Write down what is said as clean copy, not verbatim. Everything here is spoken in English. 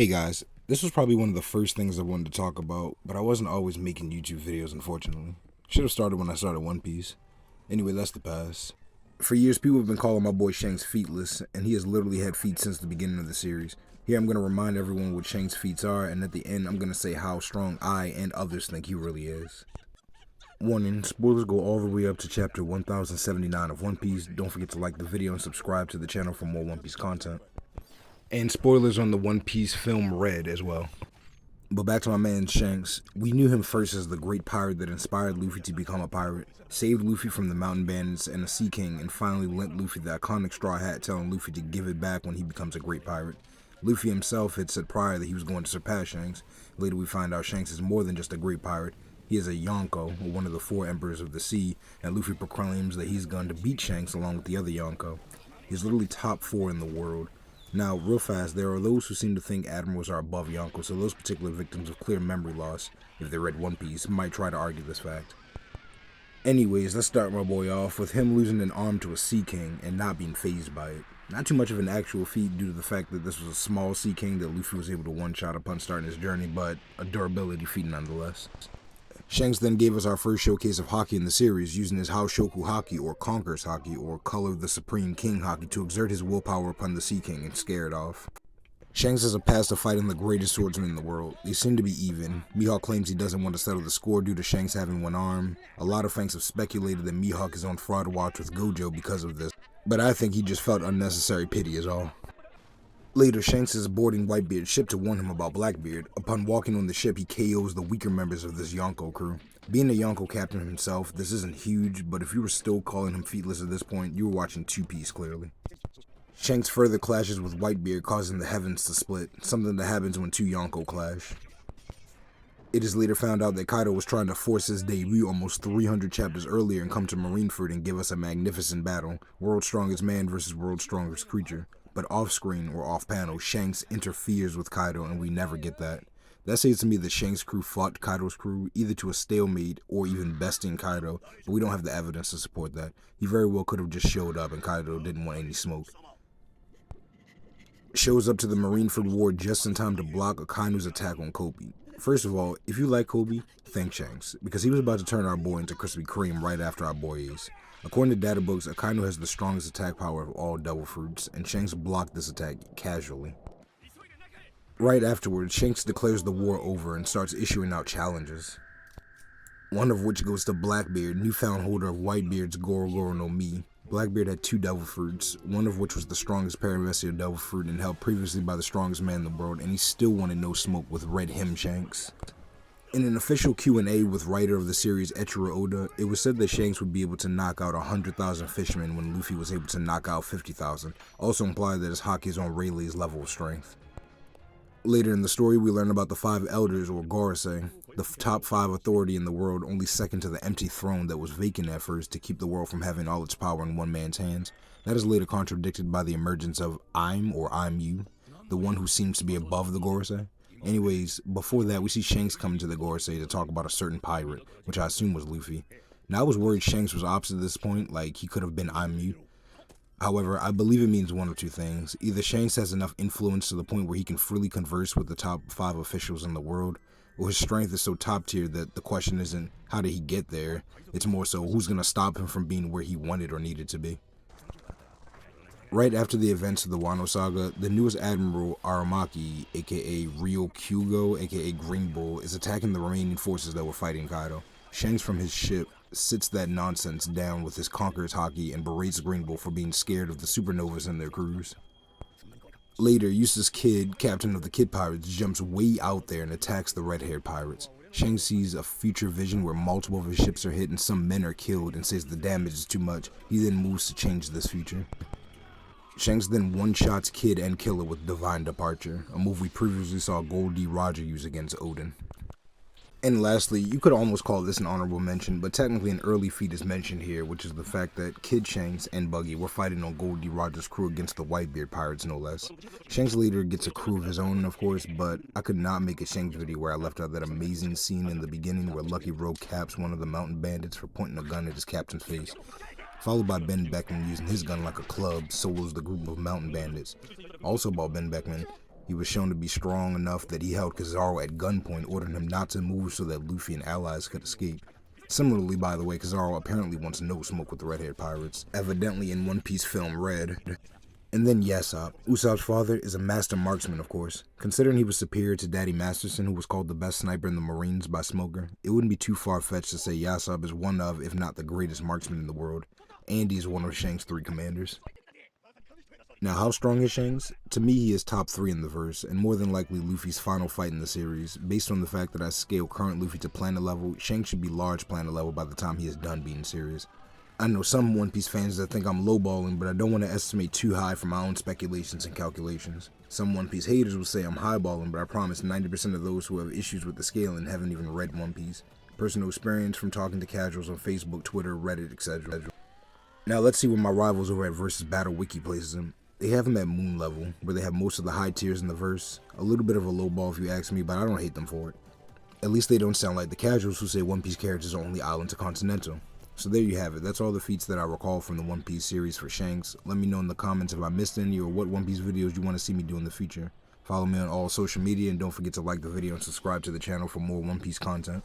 Hey guys, this was probably one of the first things I wanted to talk about, but I wasn't always making YouTube videos, unfortunately. Should have started when I started One Piece. Anyway, that's the past. For years, people have been calling my boy Shanks Featless, and he has literally had feet since the beginning of the series. Here I'm going to remind everyone what Shanks' feats are, and at the end I'm going to say how strong I and others think he really is. Warning, spoilers go all the way up to chapter 1079 of One Piece. Don't forget to like the video and subscribe to the channel for more One Piece content. And spoilers on the One Piece film Red as well. But back to my man Shanks, we knew him first as the great pirate that inspired Luffy to become a pirate, saved Luffy from the mountain bandits and the Sea King, and finally lent Luffy the iconic straw hat telling Luffy to give it back when he becomes a great pirate. Luffy himself had said prior that he was going to surpass Shanks. Later we find out Shanks is more than just a great pirate. He is a Yonko, or one of the four emperors of the sea, and Luffy proclaims that he's going to beat Shanks along with the other Yonko. He's literally top 4 in the world. Now, real fast, there are those who seem to think admirals are above Yonko, so those particular victims of clear memory loss, if they read One Piece, might try to argue this fact. Anyways, let's start my boy off with him losing an arm to a Sea King and not being fazed by it. Not too much of an actual feat due to the fact that this was a small Sea King that Luffy was able to one-shot upon starting his journey, but a durability feat nonetheless. Shanks then gave us our first showcase of Haki in the series, using his Haoshoku Haki, or Conqueror's Haki, or Color of the Supreme King Haki, to exert his willpower upon the Sea King and scare it off. Shanks has a past of fighting the greatest swordsman in the world. They seem to be even. Mihawk claims he doesn't want to settle the score due to Shanks having one arm. A lot of fans have speculated that Mihawk is on fraud watch with Gojo because of this, but I think he just felt unnecessary pity is all. Later, Shanks is boarding Whitebeard's ship to warn him about Blackbeard. Upon walking on the ship, he KOs the weaker members of this Yonko crew. Being a Yonko captain himself, this isn't huge, but if you were still calling him featless at this point, you were watching Two Piece clearly. Shanks further clashes with Whitebeard, causing the heavens to split, something that happens when two Yonko clash. It is later found out that Kaido was trying to force his debut almost 300 chapters earlier and come to Marineford and give us a magnificent battle, World's Strongest Man versus World's Strongest Creature. But off-screen or off-panel, Shanks interferes with Kaido, and we never get that. That says to me that Shanks' crew fought Kaido's crew either to a stalemate or even besting Kaido, but we don't have the evidence to support that. He very well could have just showed up and Kaido didn't want any smoke. Shows up to the Marineford War just in time to block Akainu's attack on Kobe. First of all, if you like Kobe, thank Shanks, because he was about to turn our boy into Krispy Kreme right after our boy Ace. According to data books, Akainu has the strongest attack power of all devil fruits, and Shanks blocked this attack casually. Right afterwards, Shanks declares the war over and starts issuing out challenges. One of which goes to Blackbeard, newfound holder of Whitebeard's Goro Goro no Mi. Blackbeard had 2 devil fruits, one of which was the strongest Paramecium devil fruit and held previously by the strongest man in the world, and he still wanted no smoke with Red Him Shanks. In an official Q&A with writer of the series Eiichiro Oda, it was said that Shanks would be able to knock out 100,000 fishermen when Luffy was able to knock out 50,000, also implied that his Haki is on Rayleigh's level of strength. Later in the story, we learn about the 5 elders, or Gorosei, the top 5 authority in the world, only second to the empty throne that was vacant at first to keep the world from having all its power in one man's hands. That is later contradicted by the emergence of I'm, or I'm you, the one who seems to be above the Gorosei. Anyways, before that, we see Shanks coming to the Gorosei to talk about a certain pirate, which I assume was Luffy. Now I was worried Shanks was opposite at this point, like he could have been I'm you. However, I believe it means one of two things. Either Shanks has enough influence to the point where he can freely converse with the top 5 officials in the world, or his strength is so top tier that the question isn't how did he get there, it's more so who's going to stop him from being where he wanted or needed to be. Right after the events of the Wano Saga, the newest Admiral Aramaki, aka Rio Kyugo, aka Green Bull, is attacking the remaining forces that were fighting Kaido. Shanks from his ship sits that nonsense down with his Conqueror's Haki and berates Green Bull for being scared of the supernovas and their crews. Later, Eustace Kid, captain of the Kid Pirates, jumps way out there and attacks the red-haired pirates. Shanks sees a future vision where multiple of his ships are hit and some men are killed and says the damage is too much. He then moves to change this future. Shanks then one-shots Kid and Killer with Divine Departure, a move we previously saw Gold D. Roger use against Odin. And lastly, you could almost call this an honorable mention, but technically an early feat is mentioned here, which is the fact that Kid Shanks and Buggy were fighting on Gold D. Roger's crew against the Whitebeard pirates, no less. Shanks later gets a crew of his own, of course, but I could not make a Shanks video where I left out that amazing scene in the beginning where Lucky Rogue caps one of the mountain bandits for pointing a gun at his captain's face. Followed by Ben Beckman using his gun like a club, solos the group of mountain bandits. Also about Ben Beckman, He was shown to be strong enough that he held Kizaru at gunpoint, ordering him not to move so that Luffy and allies could escape. Similarly, by the way, Kizaru apparently wants no smoke with the red-haired pirates, evidently in One Piece film Red. And then Yasopp. Usopp's father is a master marksman, of course. Considering he was superior to Daddy Masterson, who was called the best sniper in the Marines by Smoker, it wouldn't be too far-fetched to say Yasopp is one of, if not the greatest marksman in the world, and he's one of Shanks' 3 commanders. Now, how strong is Shanks? To me, he is top 3 in the verse, and more than likely Luffy's final fight in the series. Based on the fact that I scale current Luffy to planet level, Shanks should be large planet level by the time he is done being serious. I know some One Piece fans that think I'm lowballing, but I don't want to estimate too high for my own speculations and calculations. Some One Piece haters will say I'm highballing, but I promise 90% of those who have issues with the scaling haven't even read One Piece. Personal experience from talking to casuals on Facebook, Twitter, Reddit, etc. Now let's see where my rivals over at Versus Battle Wiki places him. They have him at Moon level, where they have most of the high tiers in the verse. A little bit of a lowball if you ask me, but I don't hate them for it. At least they don't sound like the casuals who say One Piece characters are only island to continental. So there you have it. That's all the feats that I recall from the One Piece series for Shanks. Let me know in the comments if I missed any or what One Piece videos you want to see me do in the future. Follow me on all social media and don't forget to like the video and subscribe to the channel for more One Piece content.